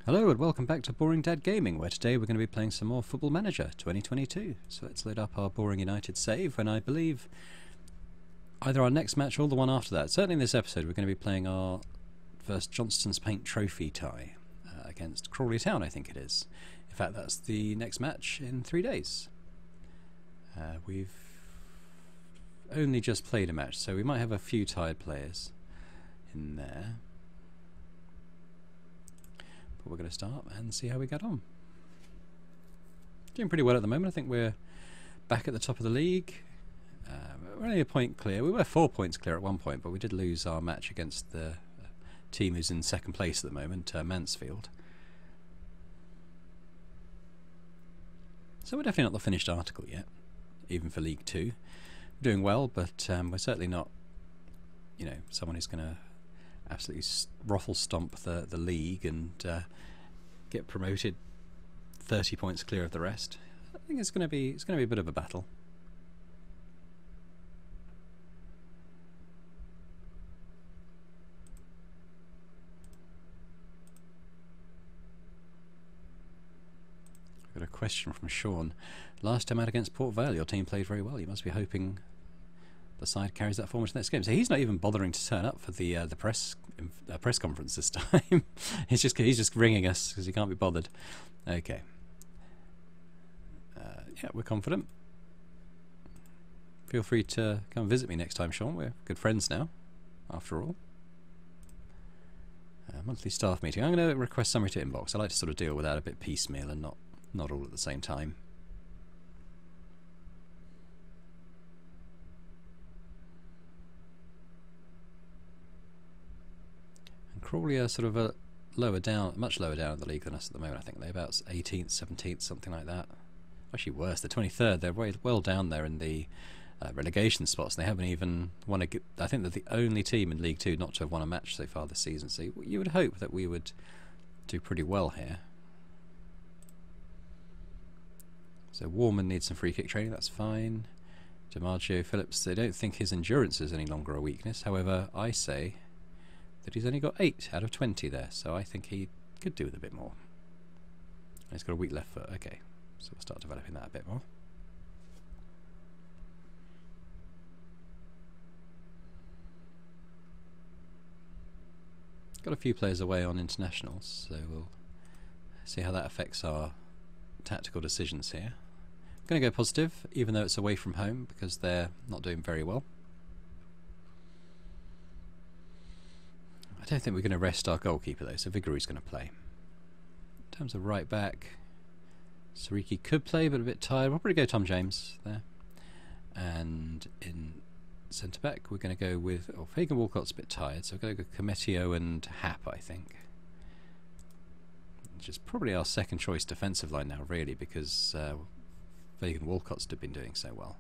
Hello and welcome back to Boring Dad Gaming, where today we're going to be playing some more Football Manager 2022. So let's load up our Boring United save, and I believe either our next match or the one after that. Certainly in this episode we're going to be playing our first Johnston's Paint Trophy tie against Crawley Town, I think it is. In fact, that's the next match in 3 days. We've only just played a match, so we might have a few tired players in there. We're going to start and see how we get on. Doing pretty well at the moment. I think we're back at the top of the league. We're only a point clear. We were 4 points clear at one point, but we did lose our match against the team who's in second place at the moment, Mansfield. So we're definitely not the finished article yet, even for League 2. We're doing well, but we're certainly not, you know, someone who's going to absolutely ruffle stomp the league and get promoted 30 points clear of the rest. I think it's going to be a bit of a battle. I've got a question from Sean. Last time out against Port Vale, your team played very well. You must be hoping the side carries that form into the next game. So he's not even bothering to turn up for the press conference this time. he's just ringing us because he can't be bothered. Okay. Yeah, we're confident. Feel free to come visit me next time, Sean. We're good friends now, after all. Monthly staff meeting. I'm going to request summary to inbox. I like to sort of deal with that a bit piecemeal and not all at the same time. Crawley are sort of a much lower down in the league than us at the moment. I think they're about 18th, 17th, something like that. Actually worse, they're 23rd. They're well down there in the relegation spots. They haven't even won a... I think they're the only team in League 2 not to have won a match so far this season. So you would hope that we would do pretty well here. So Warman needs some free kick training, that's fine. DiMaggio Phillips, they don't think his endurance is any longer a weakness. However, I say that he's only got 8 out of 20 there, so I think he could do with a bit more. And he's got a weak left foot, okay, so we'll start developing that a bit more. Got a few players away on internationals, so we'll see how that affects our tactical decisions here. I'm going to go positive, even though it's away from home, because they're not doing very well. I don't think we're going to rest our goalkeeper though, so Vigouroux's going to play. In terms of right back, Sariki could play, but a bit tired. We'll probably go Tom James there. And in centre back, we're going to go with... Oh, Fagan Walcott's a bit tired, so we're going to go Cometio and Happ, I think. Which is probably our second choice defensive line now, really, because Fagan Walcott's been doing so well.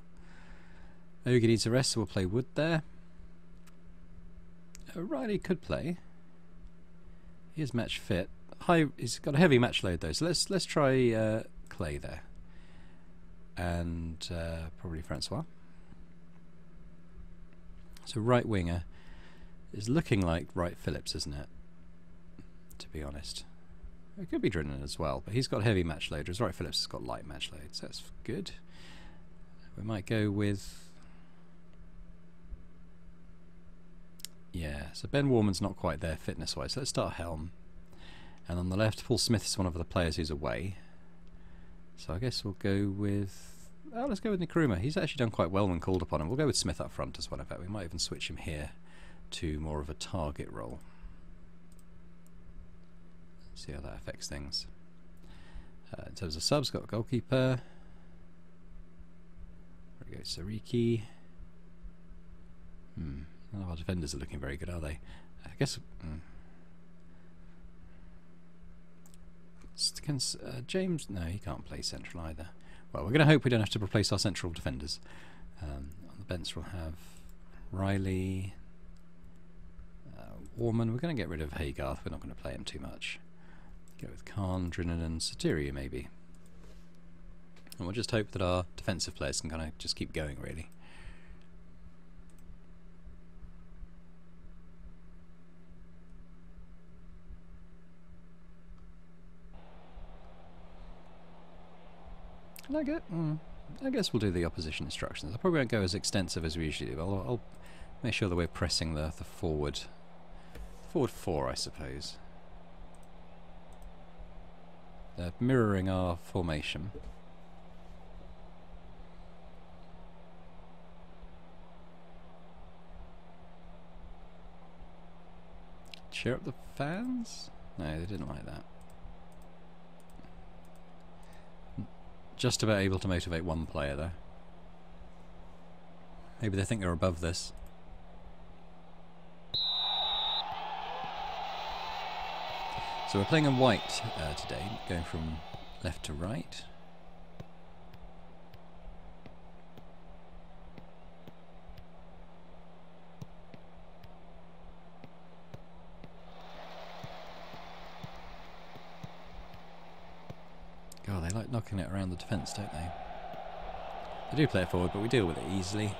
Ogie needs a rest, so we'll play Wood there. Riley could play. He is match fit. He's got a heavy match load though, so let's try Clay there, and probably Francois. So right winger is looking like Wright Phillips, isn't it? To be honest, it could be Drennan as well, but he's got heavy match load, whereas Wright Phillips has got light match load, so that's good. We might go with... Yeah, so Ben Warman's not quite there fitness-wise, so let's start Helm. And on the left, Paul Smith is one of the players who's away. So I guess we'll go with... Oh, let's go with Nkrumah. He's actually done quite well when called upon, and we'll go with Smith up front as well. In fact, we might even switch him here to more of a target role. See how that affects things. In terms of subs, got a goalkeeper. There we go, Sariki. None of our defenders are looking very good, are they? I guess... James... No, he can't play central either. Well, we're going to hope we don't have to replace our central defenders. On the bench we'll have Riley... Warman. We're going to get rid of Haygarth. We're not going to play him too much. Go with Khan, Drennan and Soteria maybe. And we'll just hope that our defensive players can kind of just keep going, really. I guess we'll do the opposition instructions. I probably won't go as extensive as we usually do. I'll make sure that we're pressing the forward 4, I suppose. They're mirroring our formation. Cheer up the fans? No, they didn't like that. Just about able to motivate one player though. Maybe they think they're above this. So we're playing in white today, going from left to right. God, they like knocking it around the defence, don't they? They do play it forward, but we deal with it easily.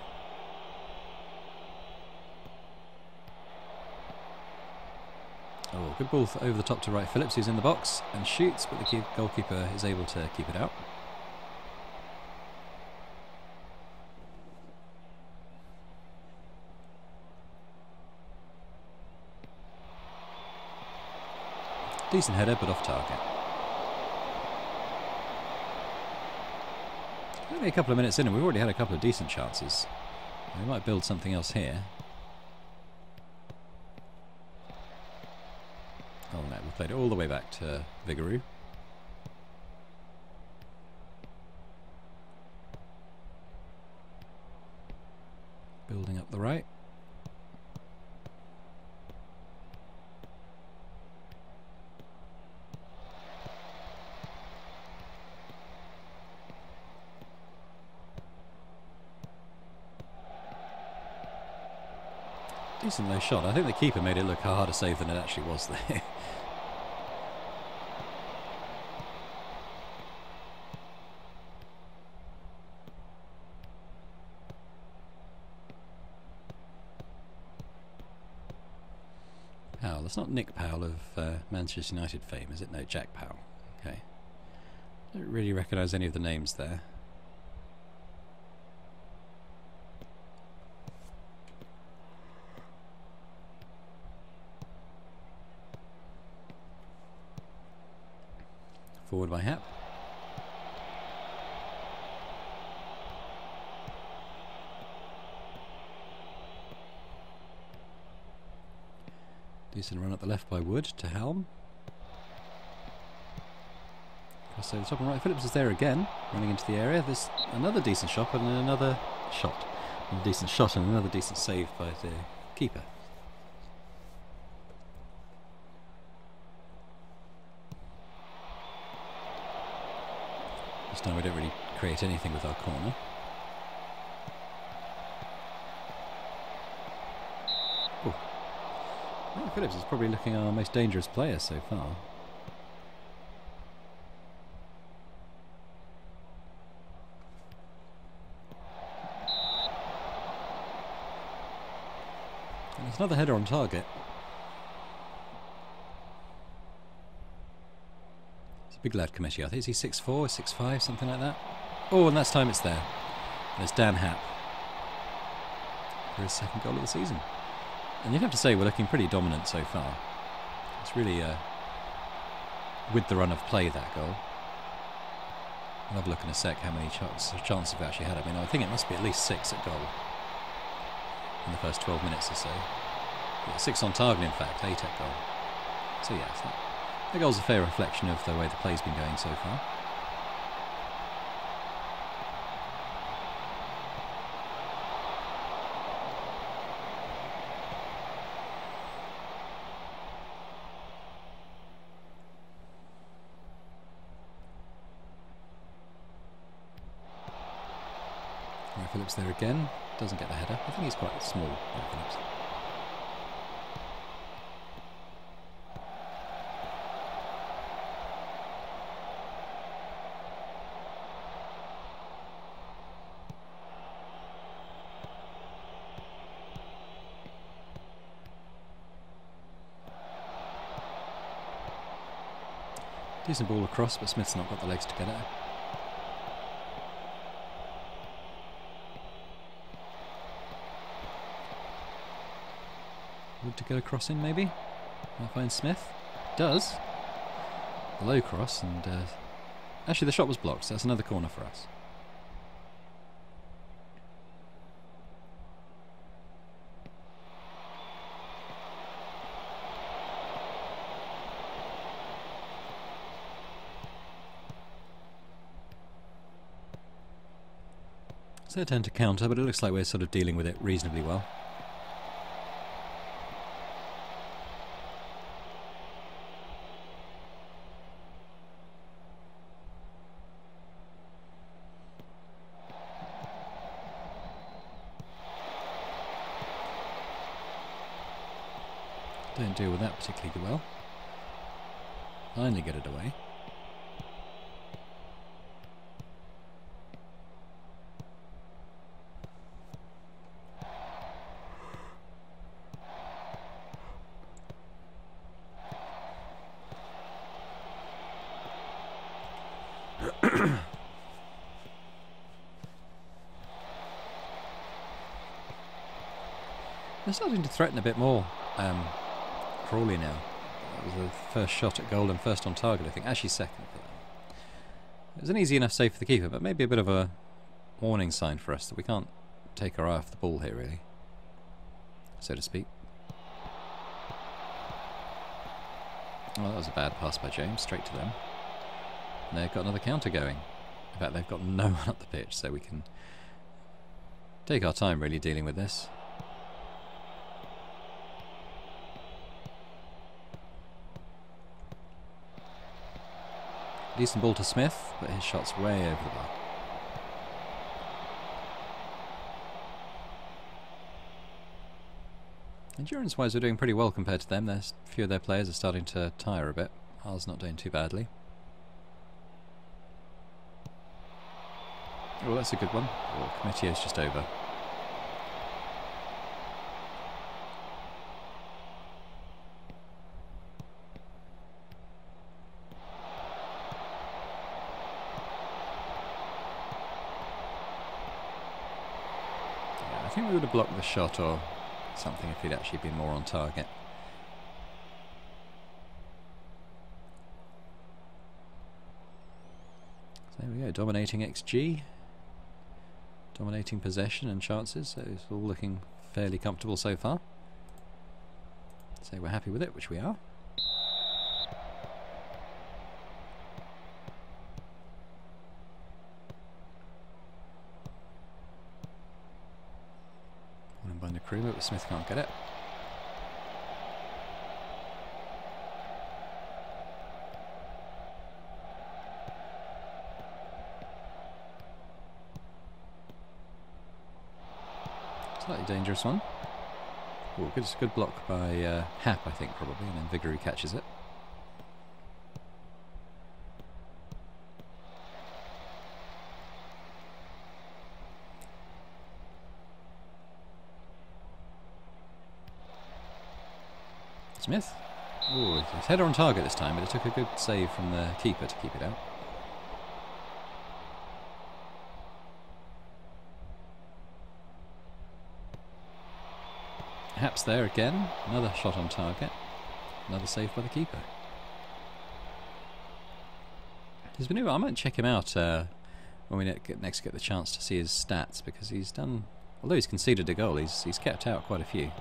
Oh, good ball over the top to Wright Phillips, who's in the box and shoots, but the goalkeeper is able to keep it out. Decent header, but off target. Only a couple of minutes in and we've already had a couple of decent chances. We might build something else here. Oh no, we played it all the way back to Vigouroux. Building up the right. Decent low shot. I think the keeper made it look a harder save than it actually was there. Powell. That's not Nick Powell of Manchester United fame, is it? No, Jack Powell. Okay. Don't really recognise any of the names there. Forward by Hap. Decent run up the left by Wood to Helm. Cross over the top and Wright Phillips is there again, running into the area. There's another decent shot and another shot. A decent shot and another decent save by the keeper. This time we don't really create anything with our corner. Oh. Wright Phillips is probably looking our most dangerous player so far. And there's another header on target. Big lad committee, I think. Is he 6'4", 6'5", something like that? Oh, and that's time it's there. And it's Dan Hap for his second goal of the season. And you'd have to say we're looking pretty dominant so far. It's really with the run of play, that goal. I'll have a look in a sec how many chances we've actually had. I mean, I think it must be at least 6 at goal in the first 12 minutes or so. Yeah, 6 on target, in fact, 8 at goal. So yeah, the goal's a fair reflection of the way the play's been going so far. Wright Phillips there again, doesn't get the header. I think he's quite small, Wright Phillips. Decent ball across, but Smith's not got the legs to get it. Wood to get a cross in, maybe? I'll find Smith. Does. The low cross, and actually the shot was blocked, so that's another corner for us. It's their turn to counter, but it looks like we're sort of dealing with it reasonably well. Don't deal with that particularly well. Finally get it away. They're starting to threaten a bit more. Crawley now. That was the first shot at goal and first on target, I think. Actually second for them. It was an easy enough save for the keeper, but maybe a bit of a warning sign for us that we can't take our eye off the ball here, really, so to speak. Well, that was a bad pass by James, straight to them. And they've got another counter going. In fact, they've got no one up the pitch, so we can take our time really dealing with this. Decent ball to Smith, but his shot's way over the bar. Endurance-wise, we're doing pretty well compared to them. A few of their players are starting to tire a bit. Ours not doing too badly. Oh, that's a good one. Oh, Committee's just over. I think we would have blocked the shot or something if he'd actually been more on target. So there we go, dominating XG, dominating possession and chances, so it's all looking fairly comfortable so far. So we're happy with it, which we are. By Nkrumah, but Smith can't get it. Slightly dangerous one. Oh, good block by Hap, I think, probably, and then Vigouroux catches it. Smith. Ooh, his header on target this time, but it took a good save from the keeper to keep it out. Haps there again. Another shot on target. Another save by the keeper. His maneuver, I might check him out when we next get the chance to see his stats, because he's done, although he's conceded a goal, he's kept out quite a few.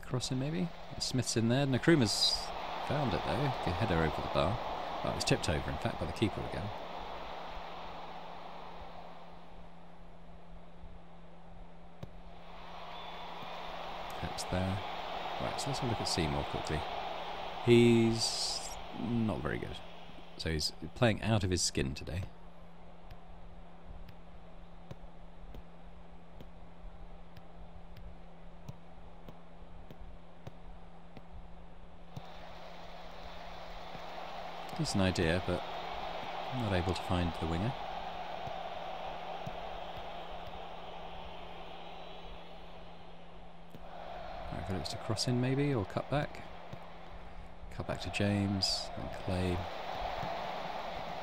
Crossing maybe? Smith's in there. Nkrumah's found it though. Good header over the bar. Oh, it was tipped over in fact by the keeper again. Perhaps there. Right, so let's have a look at Seymour quickly. He's not very good. So he's playing out of his skin today. It's an idea, but I'm not able to find the winger. Right, but it's to cross in maybe, or cut back. Cut back to James, and Clay.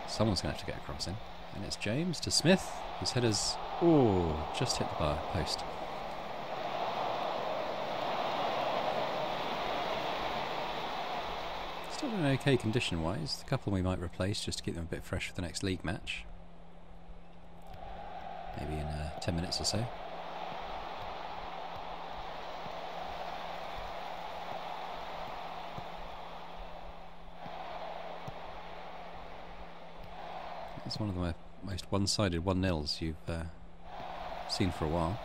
Someone's going to have to get a cross in. And it's James to Smith, whose header's, oh, just hit the bar post. Still in okay condition-wise. The couple we might replace just to keep them a bit fresh for the next league match. Maybe in 10 minutes or so. It's one of the most one-sided 1-0s you've seen for a while.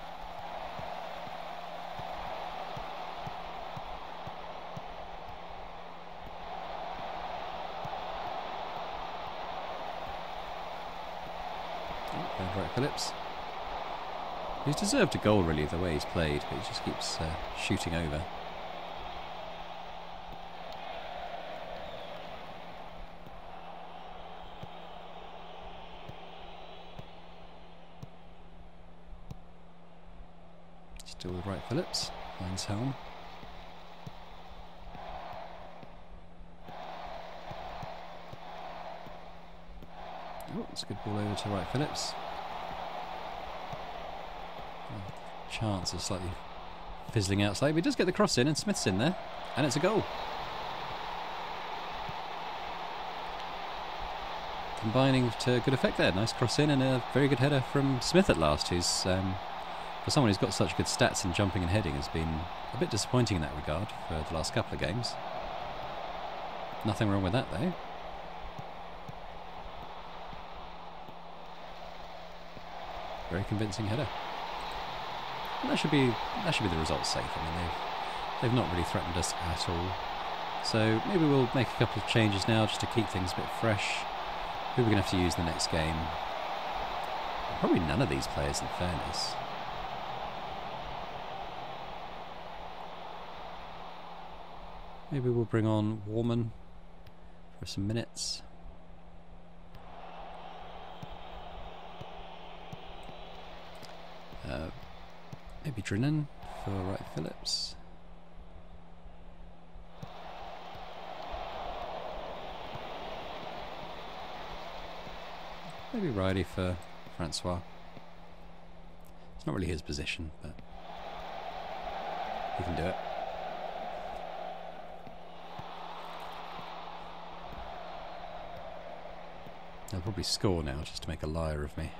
Oh, Wright Phillips. He's deserved a goal really the way he's played, but he just keeps shooting over. Still with Wright Phillips, finds Helm. Oh, it's a good ball over to Wright Phillips. Oh, chance of slightly fizzling out slightly, but he does get the cross in and Smith's in there, and it's a goal. Combining to good effect there, nice cross in and a very good header from Smith at last, who's for someone who's got such good stats in jumping and heading has been a bit disappointing in that regard for the last couple of games. Nothing wrong with that though. Very convincing header. And that should be the result safe. I mean they've not really threatened us at all. So maybe we'll make a couple of changes now just to keep things a bit fresh. Who are we going to have to use in the next game? Probably none of these players in fairness. Maybe we'll bring on Warman for some minutes. Maybe Drennan for Wright Phillips. Maybe Riley for Francois. It's not really his position, but he can do it. They'll probably score now just to make a liar of me.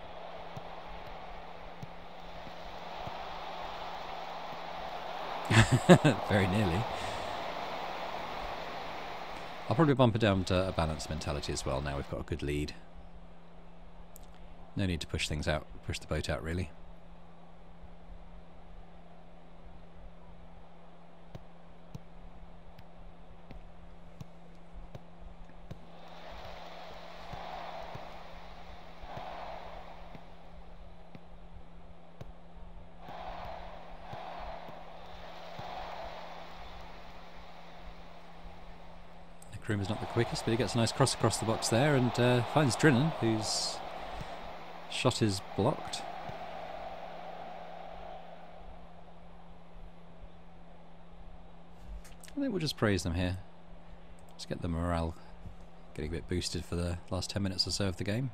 Very nearly. I'll probably bump it down to a balanced mentality as well now we've got a good lead. No need to push things out, push the boat out really. Kruma's not the quickest, but he gets a nice cross across the box there and finds Drennan, whose shot is blocked. I think we'll just praise them here. Just get the morale getting a bit boosted for the last 10 minutes or so of the game.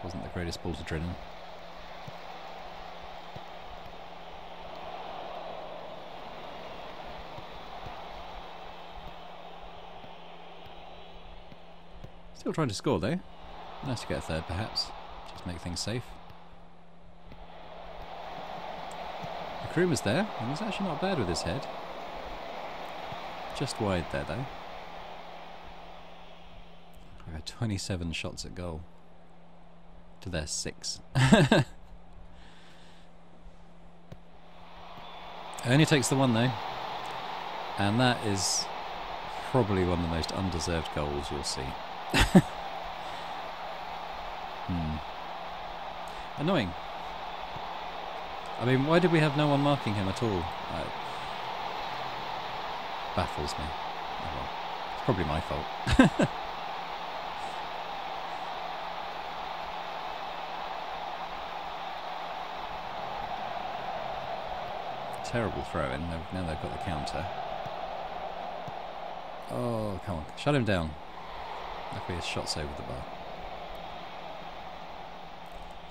Wasn't the greatest ball to Drennan. Still trying to score though. Nice to get a third perhaps. Just make things safe. Kruma's there, and he's actually not bad with his head. Just wide there though. We've had 27 shots at goal. To their 6. Only takes the one though. And that is probably one of the most undeserved goals you'll see. Annoying. I mean, why did we have no one marking him at all? Baffles me. Oh well, it's probably my fault. Terrible throw-in. Now they've got the counter. Oh, come on. Shut him down. Luckily his shot's over the bar.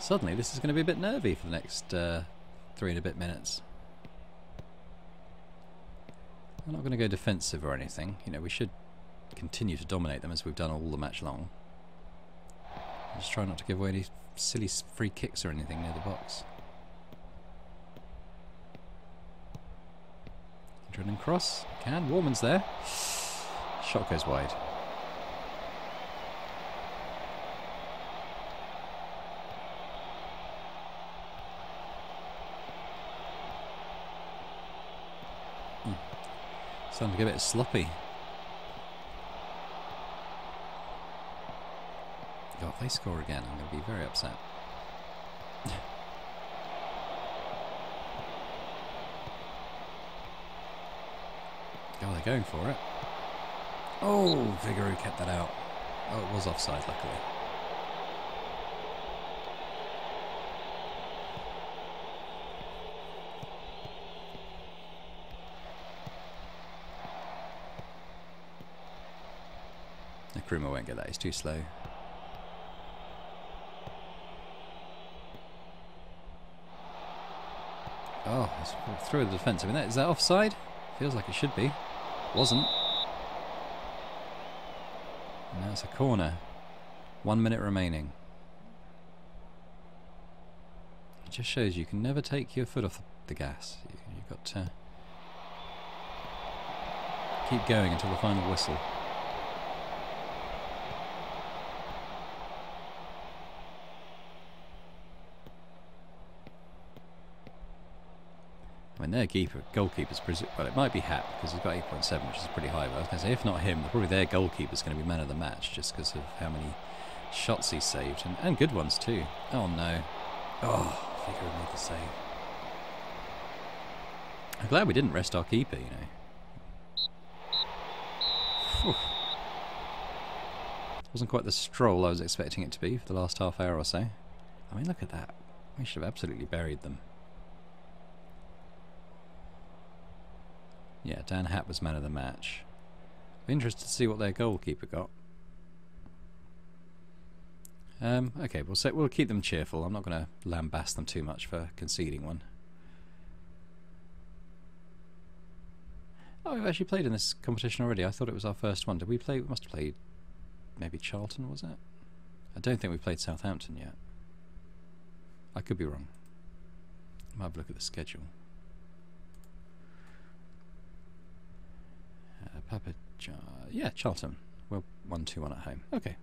Suddenly this is going to be a bit nervy for the next 3 and a bit minutes. I'm not going to go defensive or anything. You know, we should continue to dominate them as we've done all the match long. Just try not to give away any silly free kicks or anything near the box. Drilling cross. Can. Warman's there. Shot goes wide. Starting to get a bit sloppy. God, if they score again, I'm going to be very upset. Oh, they're going for it. Oh, Vigouroux kept that out. Oh, it was offside, luckily. Nkrumah won't get that, he's too slow. Oh, it's through the defence. I mean, is that offside? Feels like it should be. Wasn't. And now it's a corner. 1 minute remaining. It just shows you can never take your foot off the gas. You've got to keep going until the final whistle. I mean, their goalkeeper's well, it might be Happ because he's got 8.7, which is pretty high. But I was going to say, if not him, probably their goalkeeper's going to be man of the match just because of how many shots he saved and good ones too. Oh no! Oh, Vigouroux made the save. I'm glad we didn't rest our keeper. You know, whew. Wasn't quite the stroll I was expecting it to be for the last half hour or so. I mean, look at that. We should have absolutely buried them. Yeah, Dan Happ was man of the match. Be interested to see what their goalkeeper got. Okay, we'll keep them cheerful. I'm not going to lambast them too much for conceding one. Oh, we've actually played in this competition already. I thought it was our first one. Did we play? We must have played maybe Charlton, was it? I don't think we played Southampton yet. I could be wrong. I might have a look at the schedule. Yeah, Charlton. We're 1-2-1 at home. Okay.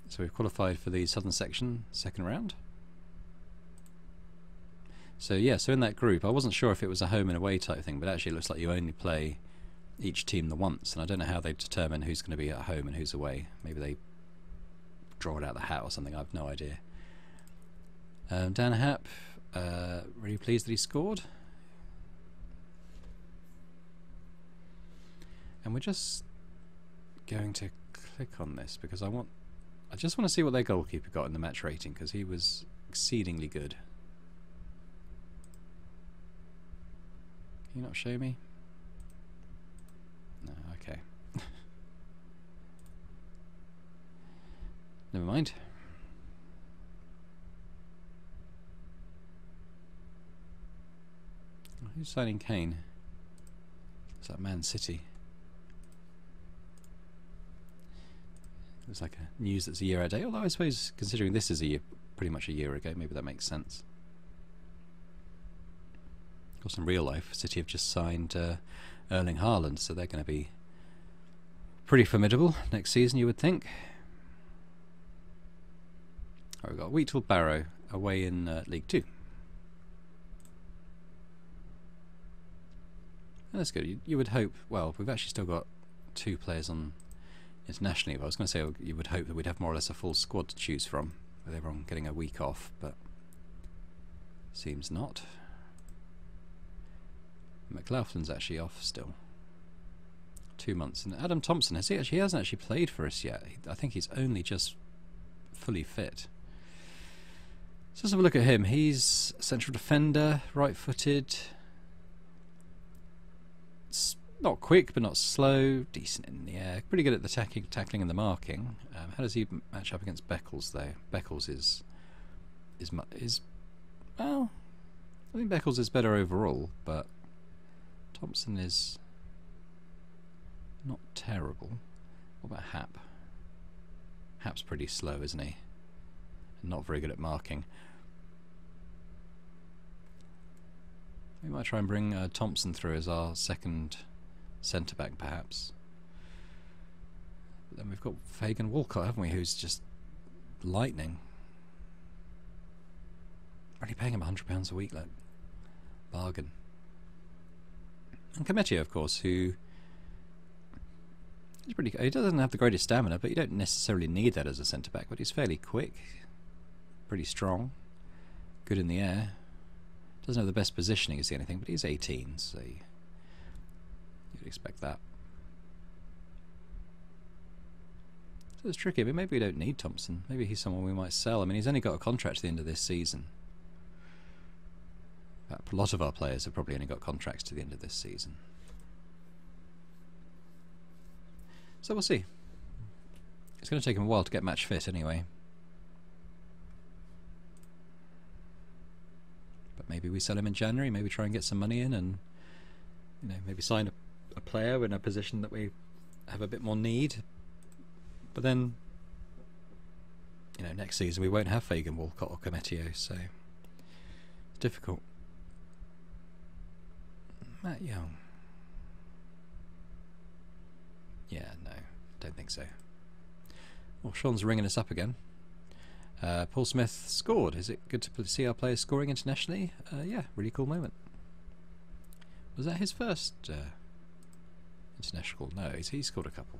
So we've qualified for the Southern Section second round. So yeah, so in that group, I wasn't sure if it was a home and away type thing, but actually it looks like you only play each team the once, and I don't know how they determine who's going to be at home and who's away. Maybe they draw it out of the hat or something. I have no idea. Dan Happ, really pleased that he scored. And we're just going to click on this because I just want to see what their goalkeeper got in the match rating because he was exceedingly good. Can you not show me? No, okay. Never mind. Who's signing Kane? Is that Man City? Looks like a news that's a year out of date. Although I suppose, considering this is pretty much a year ago, maybe that makes sense. Of course, in real life, City have just signed Erling Haaland, so they're going to be pretty formidable next season, you would think. Oh, we've got Wheatle Barrow away in League 2. That's good. You would hope, well, we've actually still got 2 players on internationally. I was going to say you would hope that we'd have more or less a full squad to choose from, with everyone getting a week off, but seems not. McLaughlin's actually off still. 2 months. And Adam Thompson, he hasn't actually played for us yet. I think he's only just fully fit. So let's have a look at him. He's a central defender, right-footed. Not quick, but not slow. Decent in the air. Pretty good at the tackling and the marking. How does he match up against Beckles, though? Beckles is well, I think Beckles is better overall, but Thompson is not terrible. What about Hap? Hap's pretty slow, isn't he? And not very good at marking. We might try and bring Thompson through as our second centre-back, perhaps. But then we've got Fagan Walcott, haven't we, who's just lightning. Already paying him £100 a week, like, bargain. And Cometio, of course, who is pretty good. He doesn't have the greatest stamina, but you don't necessarily need that as a centre-back, but he's fairly quick, pretty strong, good in the air. Doesn't have the best positioning as anything, but he's 18, so you'd expect that. So it's tricky, but maybe we don't need Thompson. Maybe he's someone we might sell. I mean, he's only got a contract at the end of this season. A lot of our players have probably only got contracts to the end of this season. So we'll see. It's going to take him a while to get match fit anyway. But maybe we sell him in January, maybe try and get some money in and, you know, maybe sign a player in a position that we have a bit more need. But then, you know, next season we won't have Fagan Walcott or Cometio, so it's difficult. Matt Young. Yeah, no, don't think so. Well, Sean's ringing us up again. Paul Smith scored. Is it good to see our players scoring internationally? Yeah, really cool moment. Was that his first international? No, he scored a couple.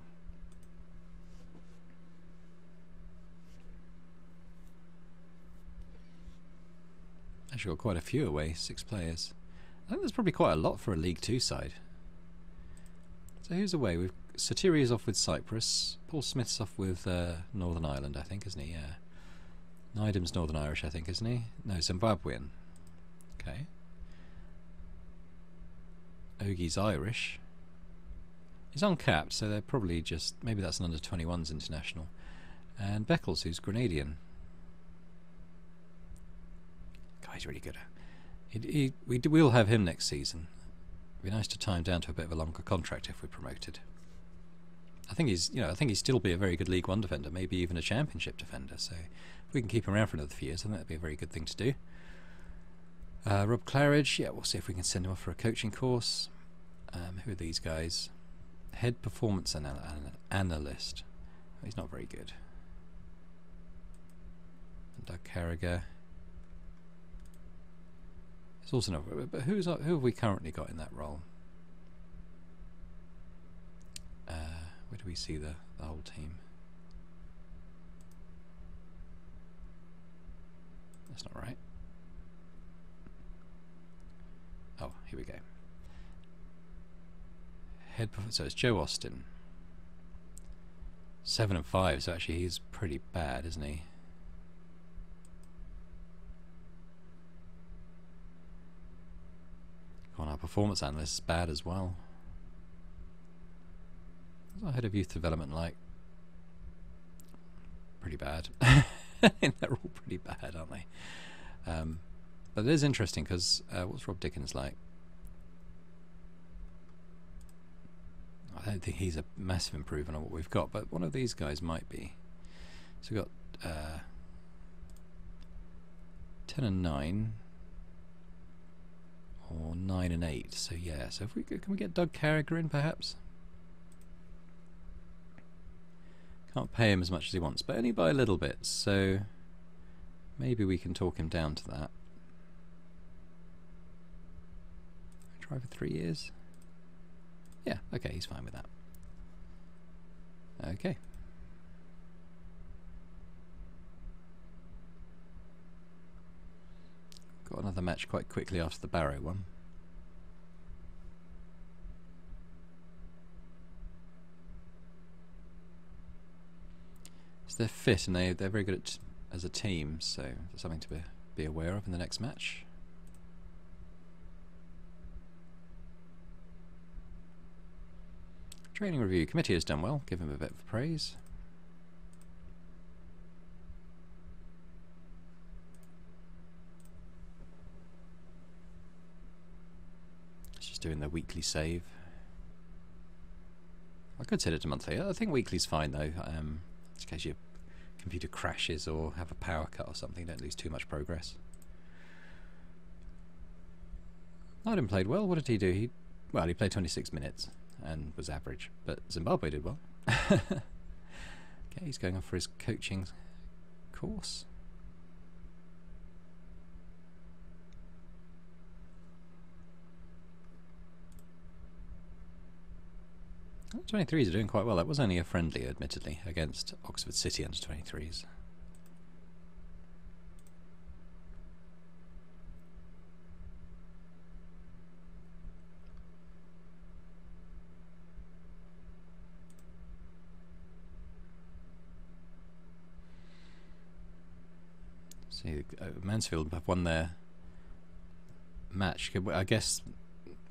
Actually got quite a few away, 6 players. I think that's probably quite a lot for a League 2 side. So who's away? We've Satiri's off with Cyprus. Paul Smith's off with Northern Ireland, I think, isn't he? Yeah. Nydam's Northern Irish, I think, isn't he? No, Zimbabwean. Okay. Ogie's Irish. He's uncapped, so they're probably just... Maybe that's an under-21s international. And Beckles, who's Grenadian. God, he's really good. We'll have him next season. It'd be nice to tie him down to a bit of a longer contract if we're promoted. I think he's still be a very good League One defender, maybe even a Championship defender. So if we can keep him around for another few years, I think that'd be a very good thing to do. Rob Claridge, yeah, we'll see if we can send him off for a coaching course. Who are these guys? Head performance analyst. He's not very good. And Doug Carragher. There's also no. But who have we currently got in that role? Where do we see the whole team? That's not right. Oh, here we go. So it's Joe Austin. 7 and 5, so actually he's pretty bad, isn't he? Come on, our performance analyst is bad as well. What's our head of youth development like? Pretty bad. They're all pretty bad, aren't they? But it is interesting because what's Rob Dickens like? I don't think he's a massive improvement on what we've got, but one of these guys might be. So we've got 10 and 9, or 9 and 8. So yeah. So if we can we get Doug Carragher in perhaps? Can't pay him as much as he wants, but only by a little bit. So Maybe we can talk him down to that. Try for 3 years. Yeah, okay, he's fine with that. Okay. Got another match quite quickly after the Barrow one. So they're fit and they're very good at, as a team, so there's something to be aware of in the next match. Training review. Committee has done well. Give him a bit of praise. Just doing the weekly save. I could set it to monthly. I think weekly's fine though. In case your computer crashes or have a power cut or something, don't lose too much progress. Arden played well. What did he do? He played 26 minutes and was average, but Zimbabwe did well. Okay, he's going off for his coaching course. 23s are doing quite well. That was only a friendly, admittedly, against Oxford City under 23s. See, Mansfield have won their match. I guess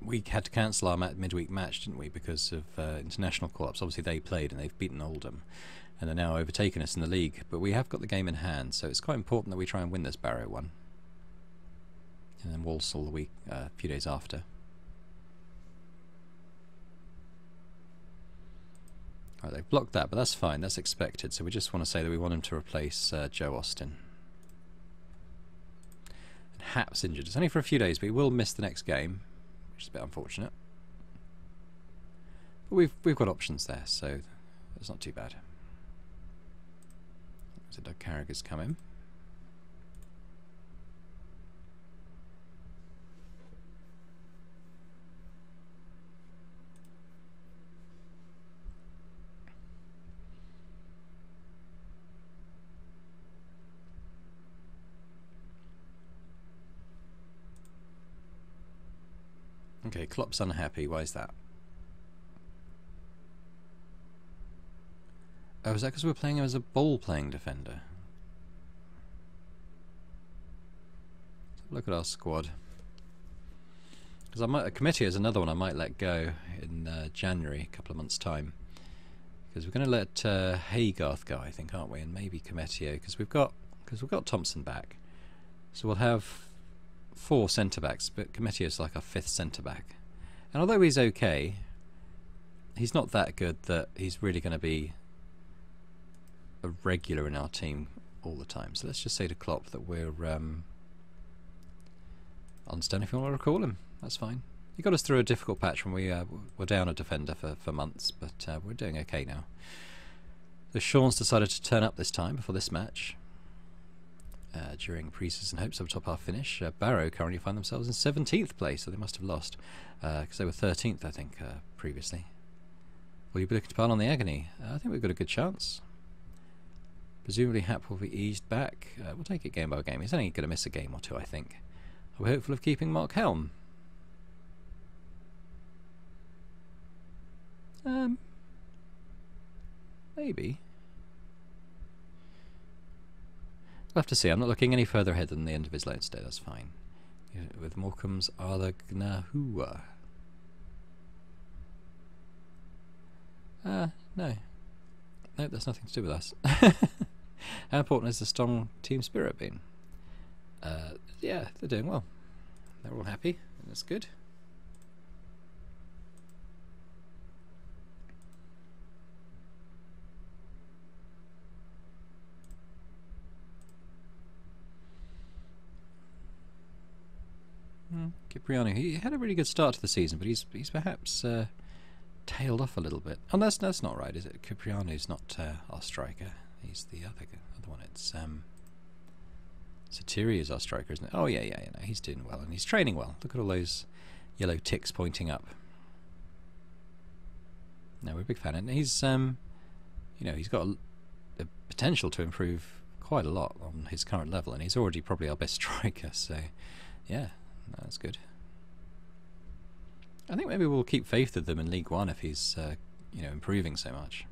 we had to cancel our midweek match, didn't we, because of international call-ups. Obviously they played and they've beaten Oldham and are now overtaken us in the league, but we have got the game in hand, so it's quite important that we try and win this Barrow one. And then Walsall the week, a few days after. Right, they've blocked that, but that's fine, that's expected, so we just want to say that we want him to replace Joe Austin. And Hap's injured. It's only for a few days, but he will miss the next game, which is a bit unfortunate. But we've got options there, so it's not too bad. So Doug Carragher's come in. Okay, Klopp's unhappy. Why is that? Oh, is that because we're playing him as a ball-playing defender? Let's have a look at our squad. Because a committee is another one I might let go in January, a couple of months' time. Because we're going to let Haygarth go, I think, aren't we? And maybe Cometio, because we've got Thompson back. So we'll have 4 centre-backs, but Cometio's like our 5th centre-back. And although he's okay, he's not that good that he's really going to be a regular in our team all the time. So let's just say to Klopp that we're understand if you want to recall him. That's fine. He got us through a difficult patch when we were down a defender for months, but we're doing okay now. So Sean's decided to turn up this time before this match. During pre-season hopes of a top half finish. Barrow currently find themselves in 17th place, so they must have lost because they were 13th, I think, previously. Will you be looking to pile on the agony? I think we've got a good chance. Presumably Hap will be eased back. We'll take it game by game. He's only going to miss a game or two, I think. Are we hopeful of keeping Mark Helm? Maybe. We'll have to see. I'm not looking any further ahead than the end of his loan today. That's fine. With Morecambe's Arthur Gnahua. No. Nope, that's nothing to do with us. How important has the strong team spirit been? Yeah, they're doing well. They're all happy, and that's good. Cipriano, he had a really good start to the season, but he's perhaps tailed off a little bit. Oh, that's not right, is it? Cipriano's not our striker. He's the other one. It's Satiri is our striker, isn't it? Oh, yeah, no, he's doing well, and he's training well. Look at all those yellow ticks pointing up. No, we're a big fan. And he's, he's got the potential to improve quite a lot on his current level, and he's already probably our best striker, so, yeah, that's good. I think maybe we'll keep faith with them in League One if he's, improving so much.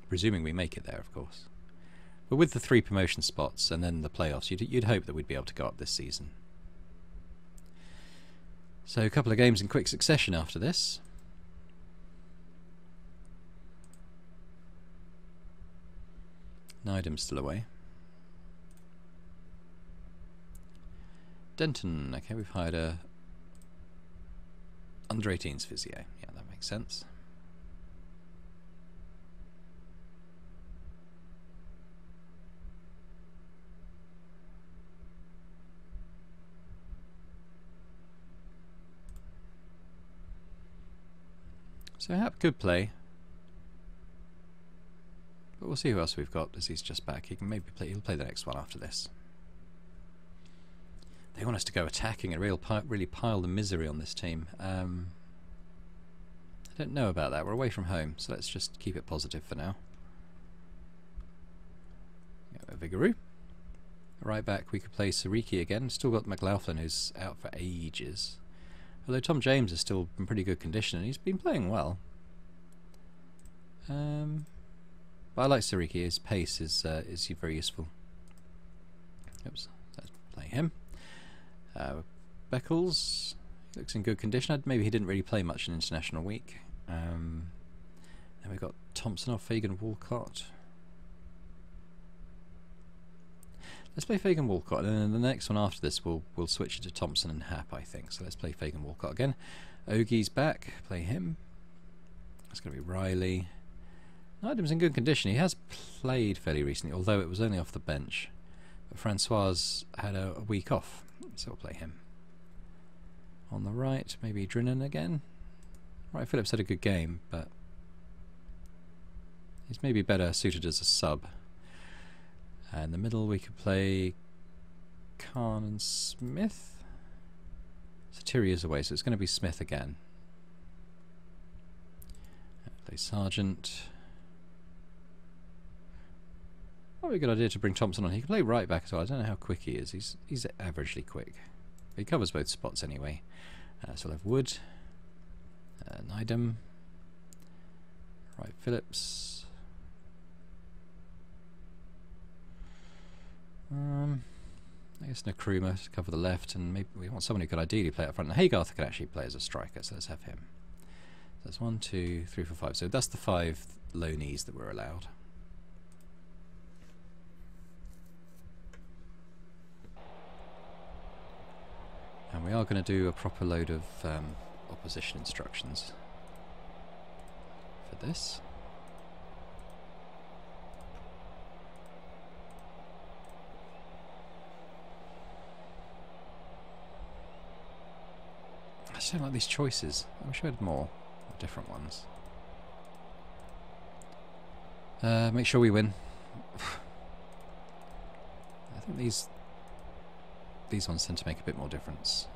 Presuming we make it there, of course. But with the 3 promotion spots and then the playoffs, you'd hope that we'd be able to go up this season. So a couple of games in quick succession after this. Nydam's still away. Denton, okay, we've hired a under 18s physio. Yeah, that makes sense. So Hap could play, but we'll see who else we've got as he's just back. He can maybe play. He'll play the next one after this. They want us to go attacking and really pile the misery on this team. I don't know about that. We're away from home, so let's just keep it positive for now. Vigouroux. Right back, we could play Sariki again. Still got McLaughlin, who's out for ages. Although Tom James is still in pretty good condition and he's been playing well. But I like Sariki. His pace is very useful. Oops, let's play him. Beckles looks in good condition. Maybe he didn't really play much in International Week. Then we've got Thompson or Fagan Walcott. Let's play Fagan Walcott, and then the next one after this we'll switch it to Thompson and Hap, I think. So let's play Fagan Walcott again. Ogie's back, play him. It's going to be Riley. Nydam's in good condition. He has played fairly recently, although it was only off the bench. But Francois had a week off, so we'll play him. On the right, maybe Drinan again. Right, Phillips had a good game, but he's maybe better suited as a sub. In the middle we could play Khan and Smith. Satiri is away, so it's going to be Smith again. Play Sargent. Probably a good idea to bring Thompson on. He can play right back as well. I don't know how quick he is. He's averagely quick. He covers both spots anyway. So we'll have Wood, Nydam, right Phillips. I guess Nkrumah to cover the left, and maybe we want someone who could ideally play up front. And Haygarth could actually play as a striker, so let's have him. So that's 1, 2, 3, 4, 5. So that's the 5 low knees that were allowed. And we are going to do a proper load of opposition instructions for this. I just don't like these choices. I wish I had more different ones. Make sure we win. I think these ones tend to make a bit more difference.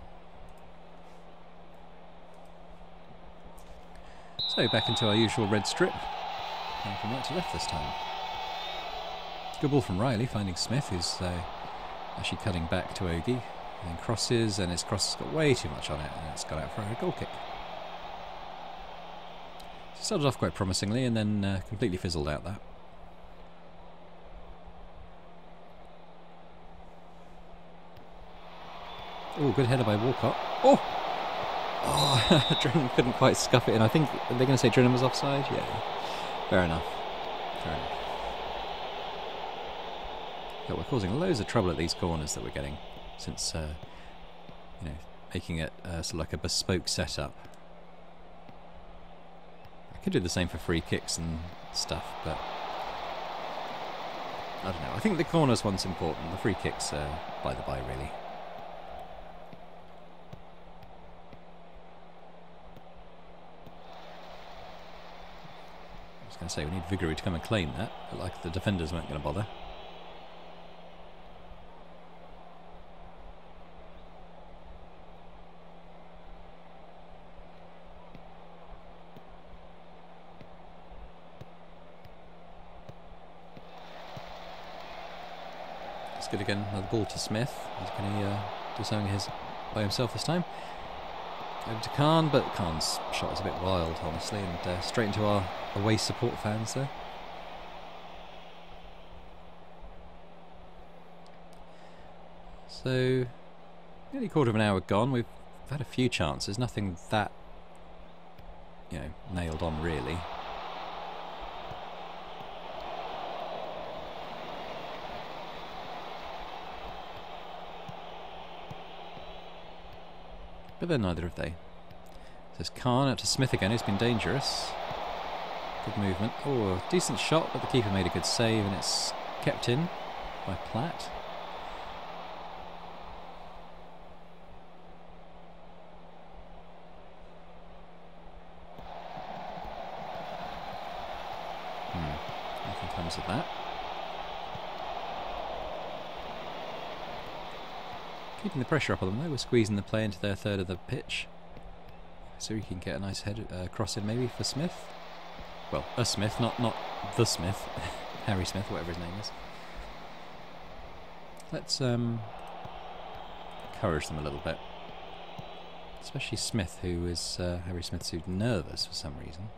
So back into our usual red strip. Going from right to left this time. Good ball from Riley, finding Smith, who's actually cutting back to Ogie. And then crosses, and his cross has got way too much on it, and it's gone out for a goal kick. Started off quite promisingly, and then completely fizzled out that. Oh, good header by Walcott. Oh! Oh, Drinan couldn't quite scuff it in. I think, are they going to say Drinan was offside? Yeah. Fair enough. Fair enough. Yeah, we're causing loads of trouble at these corners that we're getting, since, making it sort of like a bespoke setup. I could do the same for free kicks and stuff, but I don't know. I think the corners one's important. The free kicks are by the by, really. I was going to say we need Vigouroux to come and claim that, but like the defenders weren't going to bother. good again. Another ball to Smith. He's going to do something by himself this time. Over to Khan, but Khan's shot is a bit wild, honestly, and straight into our away support fans there. So, nearly a quarter of an hour gone. We've had a few chances, nothing that, nailed on really. But then neither have they. There's Khan out to Smith again, who's been dangerous. Good movement. Oh, a decent shot, but the keeper made a good save, and it's kept in by Platt. Nothing comes of that. Keeping the pressure up on them though, we're squeezing the play into their third of the pitch. So we can get a nice head cross in maybe for Smith. Well, a Smith, not the Smith. Harry Smith, whatever his name is. Let's encourage them a little bit. Especially Smith, who is Harry Smith, who's nervous for some reason.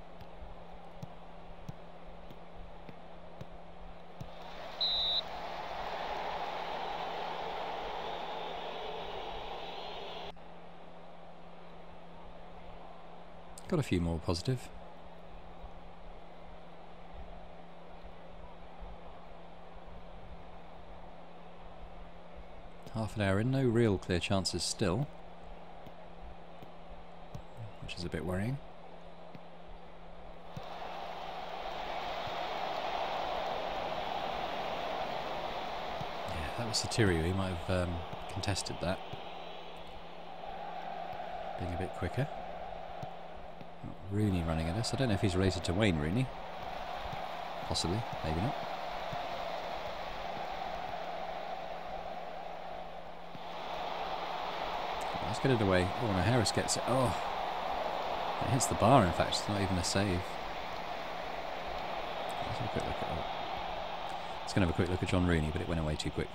Got a few more positive. Half an hour in, no real clear chances still, which is a bit worrying. Yeah, that was Satirio, he might have contested that. Being a bit quicker. Rooney running at us. I don't know if he's related to Wayne Rooney. Possibly, maybe not. Let's get it away. Oh no, Harris gets it. Oh, it hits the bar in fact, it's not even a save. Let's have a quick look at that. Let's go and have a quick look at John Rooney, but it went away too quick.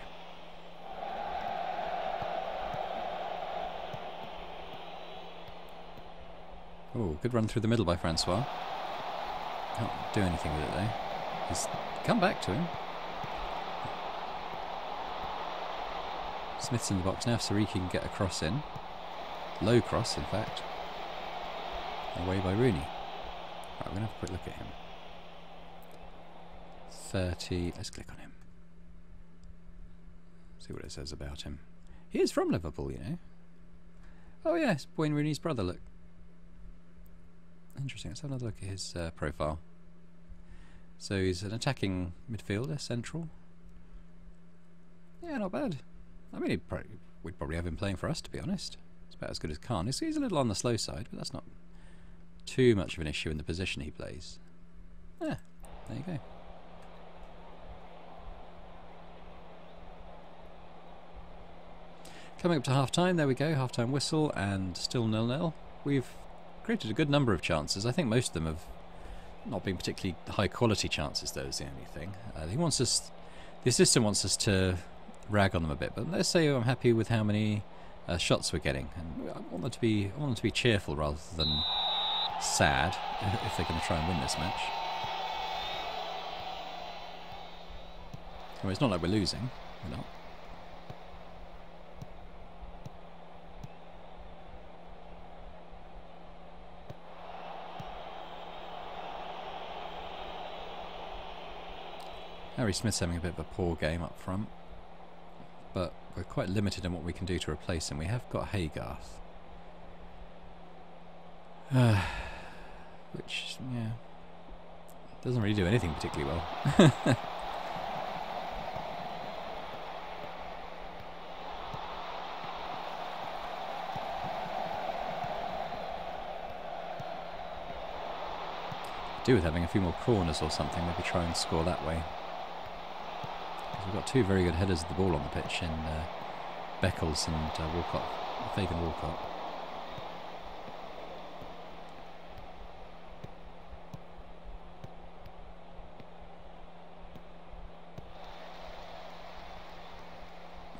Oh, good run through the middle by Francois. Can't do anything with it though. He's come back to him. Smith's in the box now, Sariki can get a cross in. Low cross, in fact. Away by Rooney. Right, we're going to have a quick look at him. 30, let's click on him. See what it says about him. He is from Liverpool, you know. Oh yeah, it's Wayne Rooney's brother, look. Interesting, let's have another look at his profile. So he's an attacking midfielder, central. Yeah, not bad. I mean, we'd probably have him playing for us, to be honest. It's about as good as Khan. He's a little on the slow side, but that's not too much of an issue in the position he plays. Yeah, there you go. Coming up to half-time, there we go, half-time whistle, and still 0-0. We've created a good number of chances. I think most of them have not been particularly high-quality chances, though, is the only thing. The assistant wants us to rag on them a bit, but let's say I'm happy with how many shots we're getting, and I want them to be cheerful rather than sad if they're going to try and win this match. Well, it's not like we're losing. We're not. Harry Smith's having a bit of a poor game up front, but we're quite limited in what we can do to replace him. We have got Haygarth, which, yeah, doesn't really do anything particularly well. Do with having a few more corners or something, maybe try and score that way. We've got two very good headers of the ball on the pitch in Beckles and Walcott, Fagan Walcott.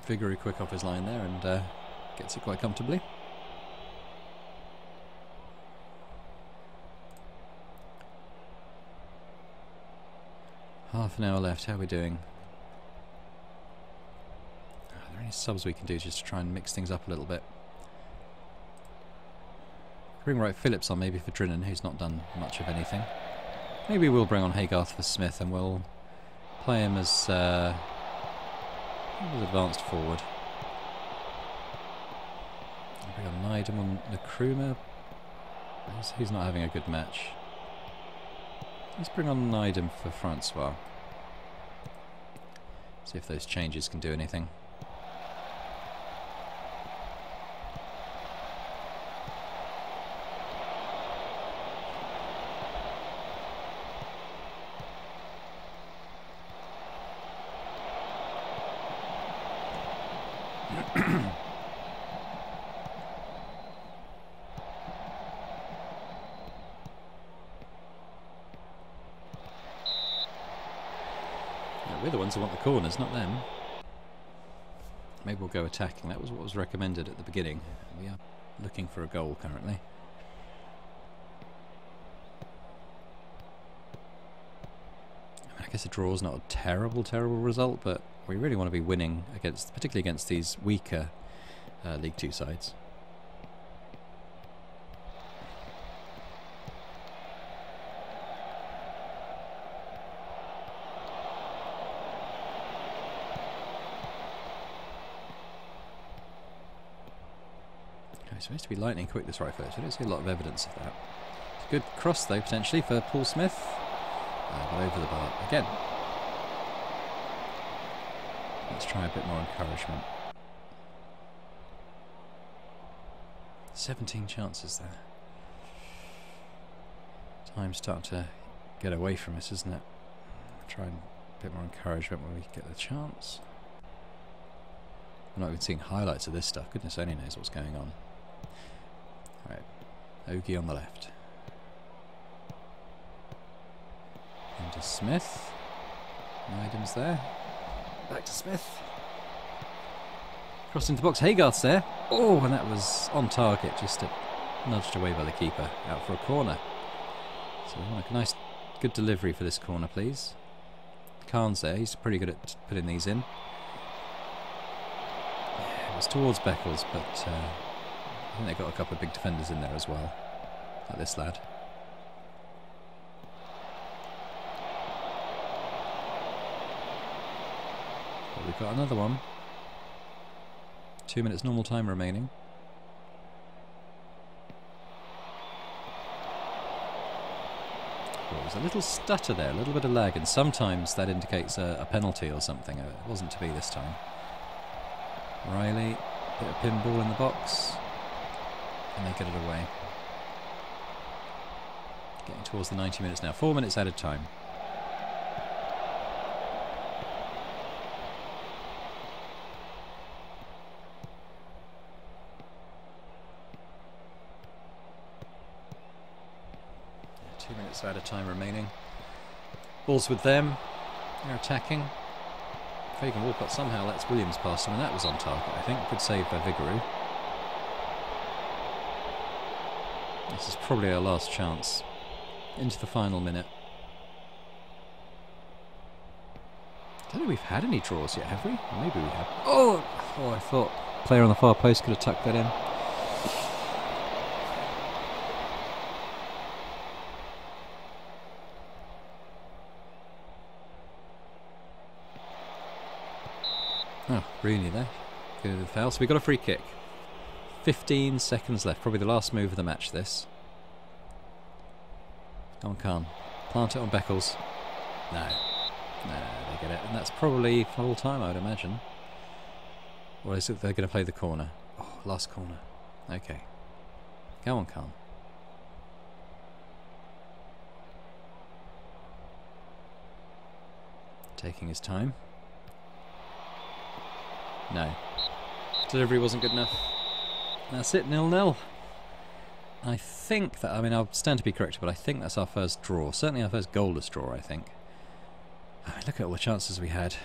Vigouroux quick off his line there and gets it quite comfortably. Half an hour left. How are we doing? Are there any subs we can do just to try and mix things up a little bit? Bring Wright Phillips on maybe for Drinan, who's not done much of anything. Maybe we'll bring on Haygarth for Smith and we'll play him as advanced forward. Bring on Nydam and Nkrumah. He's not having a good match. Let's bring on Nydam for Francois. See if those changes can do anything. We're the ones who want the corners, not them. Maybe we'll go attacking. That was what was recommended at the beginning. We are looking for a goal currently. I guess a draw is not a terrible result, but we really want to be winning against, particularly against these weaker League Two sides. It's supposed to be lightning quick, this right foot. I don't see a lot of evidence of that. It's a good cross though, potentially, for Paul Smith. But over the bar again. Let's try a bit more encouragement. 17 chances there. Time's starting to get away from us, isn't it? Try a bit more encouragement when we get the chance. I'm not even seeing highlights of this stuff. Goodness only knows what's going on. Right, Ogie on the left. Into Smith. Nydam's there. Back to Smith. Crossed into the box. Haygarth's there. Oh, and that was on target, just nudged away by the keeper. Out for a corner. So we want a nice, good delivery for this corner, please. Khan's there. He's pretty good at putting these in. Yeah, it was towards Beckles, but I think they've got a couple of big defenders in there as well. Like this lad. But we've got another one. 2 minutes normal time remaining. Well, there's a little stutter there, a little bit of lag, and sometimes that indicates a penalty or something. It wasn't to be this time. Riley, bit of pinball in the box, and they get it away. Getting towards the 90 minutes now. 4 minutes added time. Out of time remaining. Ball's with them. They're attacking. Fagan Walcott somehow lets Williams past him, and that was on target, I think. Good save by Vigouroux. This is probably our last chance. Into the final minute. I don't think we've had any draws yet, have we? Or maybe we have. Oh, I thought player on the far post could have tucked that in. Oh, Rooney there. Good foul. So we got a free kick. 15 seconds left. Probably the last move of the match, this. Come on, Khan. Plant it on Beckles. No. No, they get it. And that's probably full time, I would imagine. Or is it they're going to play the corner? Oh, last corner. Okay. Go on, Khan. Taking his time. No. Delivery wasn't good enough. That's it, 0-0. I think that, I mean, I'll stand to be corrected, but I think that's our first draw. Certainly our first goalless draw, I think. I mean, look at all the chances we had.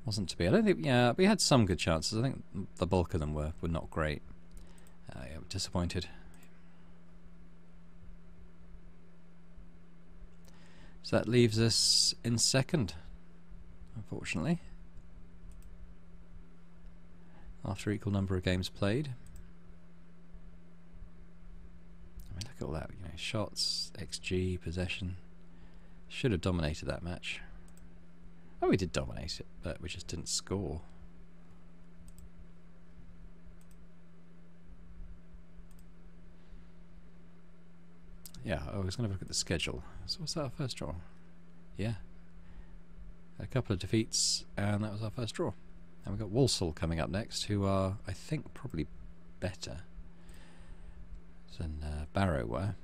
Wasn't to be. I don't think. Yeah, we had some good chances. I think the bulk of them were not great. Yeah, disappointed. So that leaves us in second, unfortunately, after equal number of games played. I mean, look at all that. You know, shots, XG, possession. Should have dominated that match. Oh, we did dominate it, but we just didn't score. Yeah, I was going to look at the schedule. So what's that, our first draw? Yeah. A couple of defeats, and that was our first draw. And we've got Walsall coming up next, who are, I think, probably better than Barrow were.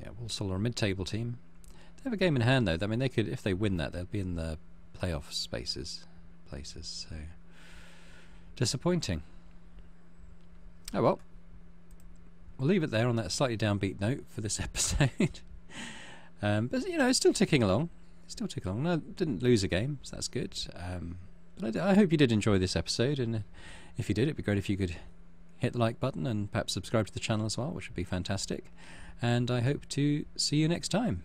Yeah, Walsall are a mid-table team. They have a game in hand, though. I mean, they could, if they win that, they'll be in the playoff places. So disappointing. Oh well. We'll leave it there on that slightly downbeat note for this episode. But you know, it's still ticking along. No, didn't lose a game, so that's good. But I hope you did enjoy this episode, and if you did, it'd be great if you could hit the like button and perhaps subscribe to the channel as well, which would be fantastic. And I hope to see you next time.